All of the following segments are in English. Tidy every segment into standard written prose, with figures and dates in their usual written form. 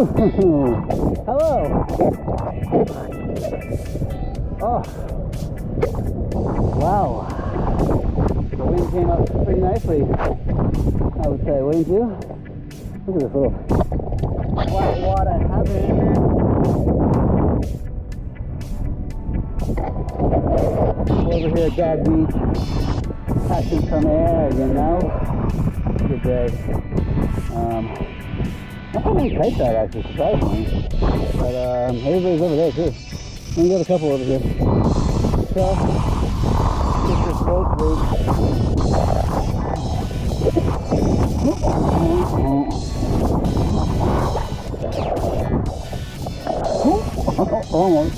Hello. Oh, wow. The wind came up pretty nicely, I would say, wouldn't you? Look at this little white water hazard. Over here at Dad Beach, catching some air, you know. Good day. Not that many kites out actually, surprisingly. But everybody's over there too. We got a couple over here. So, get this boat loose. Almost.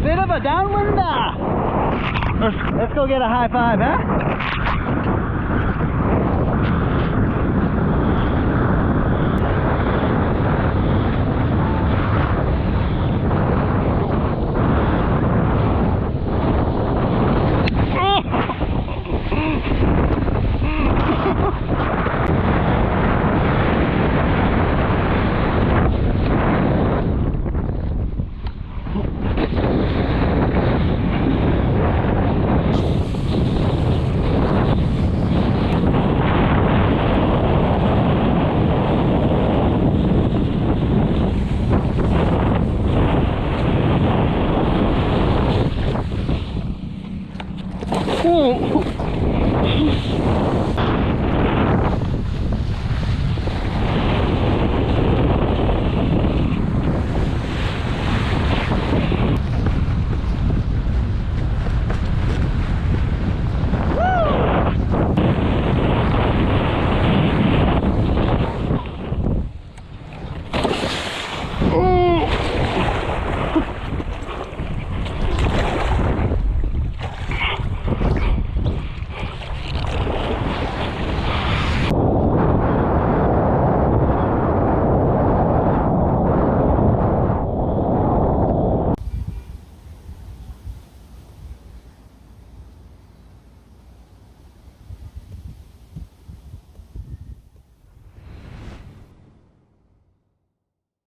Bit of a downwinder. Let's go get a high five, huh? Oh!